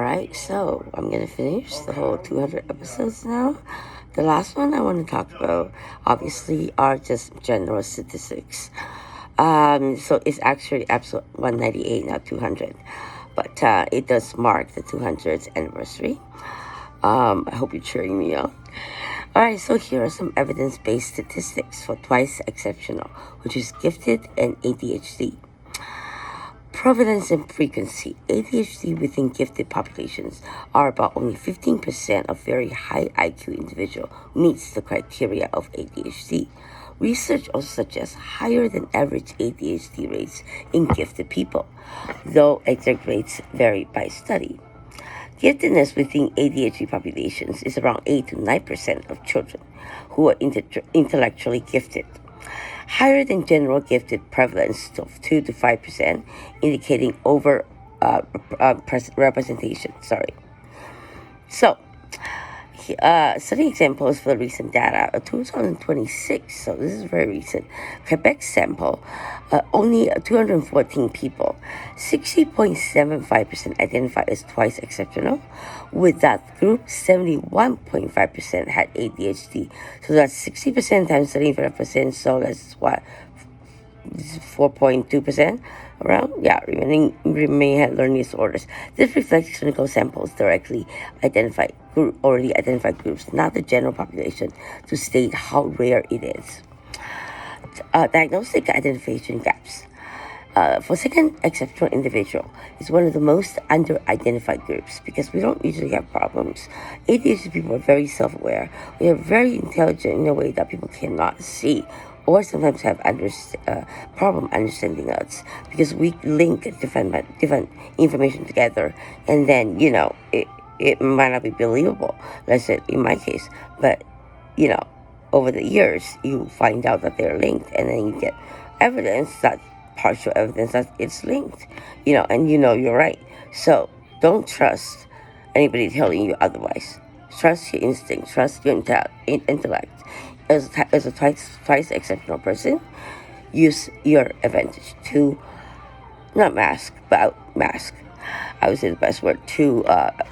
Alright, so I'm gonna finish the whole 200 episodes now. The last one I want to talk about, obviously, are just general statistics. So it's actually episode 198, not 200. But it does mark the 200th anniversary. I hope you're cheering me on. Alright, so here are some evidence-based statistics for twice exceptional, which is gifted and ADHD. Prevalence and frequency. ADHD within gifted populations are about only 15% of very high IQ individual meets the criteria of ADHD. Research also suggests higher than average ADHD rates in gifted people, though exact rates vary by study. Giftedness within ADHD populations is around 8 to 9% of children who are intellectually gifted. Higher than general gifted prevalence of 2 to 5%, indicating representation. So, study examples for the recent data are 2026, so this is very recent. Quebec sample, only 214 people. 60.75% identify as twice exceptional. With that group, 71.5% had ADHD. So that's 60% times 35%, so that's what? 4.2% around, remain had learning disorders. This reflects clinical samples already identified groups, not the general population, to state how rare it is. Diagnostic identification gaps. For second exceptional individual is one of the most under-identified groups because we don't usually have problems. ADHD people are very self-aware. We are very intelligent in a way that people cannot see, or sometimes have problem understanding us because we link different information together, and then it might not be believable. Let's say in my case, but over the years you find out that they're linked, and then you get partial evidence that it's linked, and you're right. So don't trust anybody telling you otherwise. Trust your instinct, trust your intellect. As a twice exceptional person, use your advantage to not mask, but outmask. I would say the best word to,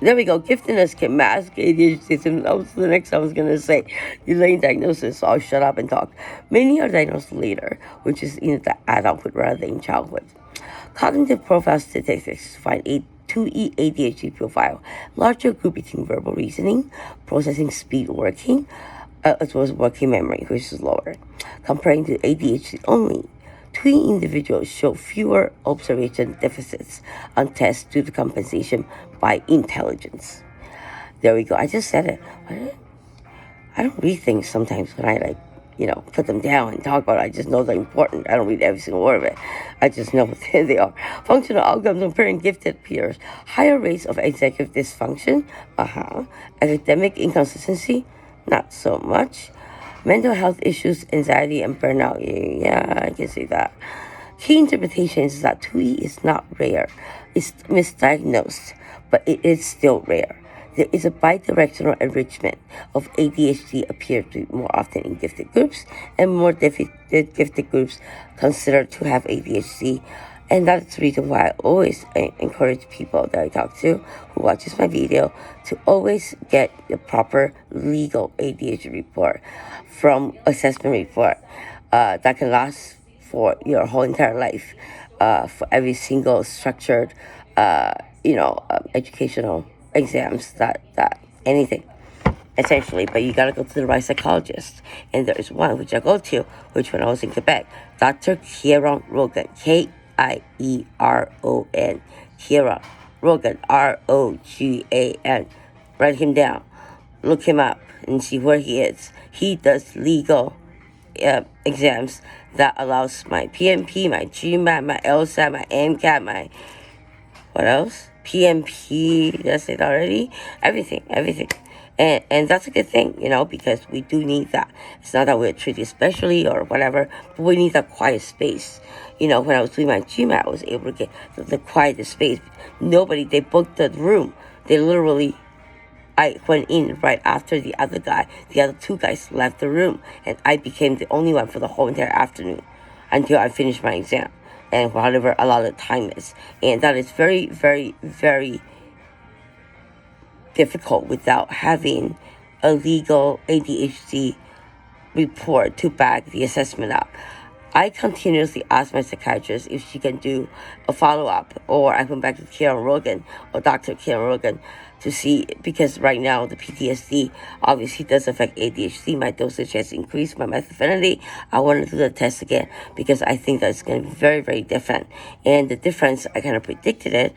there we go, giftedness can mask ADHD symptoms. That was the next I was going to say. Delaying diagnosis, so I'll shut up and talk. Many are diagnosed later, which is in the adulthood rather than childhood. Cognitive profile statistics find a 2E ADHD profile, larger group between verbal reasoning, processing speed working, as well as working memory, which is lower. Comparing to ADHD only, twin individuals show fewer observation deficits on tests due to compensation by intelligence. There we go. I just said it. I don't read things sometimes when I put them down and talk about it. I just know they're important. I don't read every single word of it. I just know what they are. Functional outcomes comparing gifted peers. Higher rates of executive dysfunction. Academic inconsistency. Not so much. Mental health issues, anxiety, and burnout. Yeah, I can see that. Key interpretation is that 2E is not rare. It's misdiagnosed, but it is still rare. There is a bidirectional enrichment of ADHD appear to be more often in gifted groups, and more gifted groups considered to have ADHD. And that's the reason why I always encourage people that I talk to who watches my video to always get the proper legal ADHD report from assessment report that can last for your whole entire life, for every single structured, educational exams, that anything. Essentially, but you gotta go to the right psychologist. And there is one which I go to, which when I was in Quebec, Dr. Kieran Rogan, Kieron, Kieran Rogan, Rogan. Write him down, look him up, and see where he is. He does legal exams that allows my PMP, my GMAT, my LSAT, my MCAT, my what else? PMP. That's it already. Everything. And that's a good thing, because we do need that. It's not that we're treated specially or whatever, but we need that quiet space. When I was doing my GMAT, I was able to get the quietest space. They booked the room. I went in right after the other two guys left the room, and I became the only one for the whole entire afternoon until I finished my exam, and whatever a lot of time is. And that is very, very, very difficult without having a legal ADHD report to back the assessment up. I continuously ask my psychiatrist if she can do a follow-up, or I went back to Karen Rogan or Dr. Karen Rogan to see, because right now the PTSD obviously does affect ADHD. My dosage has increased, my methylphenidate. I want to do the test again because I think that's going to be very, very different. And the difference, I kind of predicted it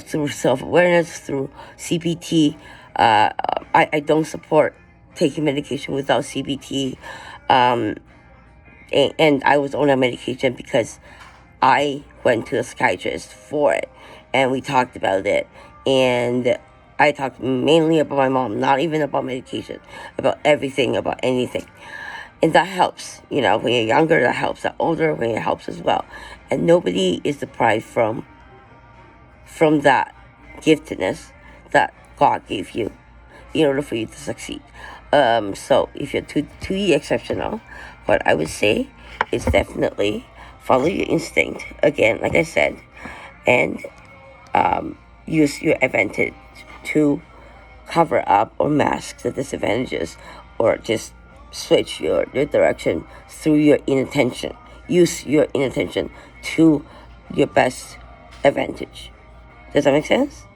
through self-awareness, through CBT. I don't support taking medication without CBT. And I was on a medication because I went to a psychiatrist for it, and we talked about it, and I talked mainly about my mom, not even about medication, about everything, about anything. And that helps, when you're younger, that helps. That older, when it helps as well. And nobody is deprived from that giftedness that God gave you in order for you to succeed. So if you're to the exceptional, what I would say is definitely follow your instinct, again, like I said, and use your advantage to cover up or mask the disadvantages, or just switch your direction through your inattention. Use your inattention to your best advantage. Does that make sense?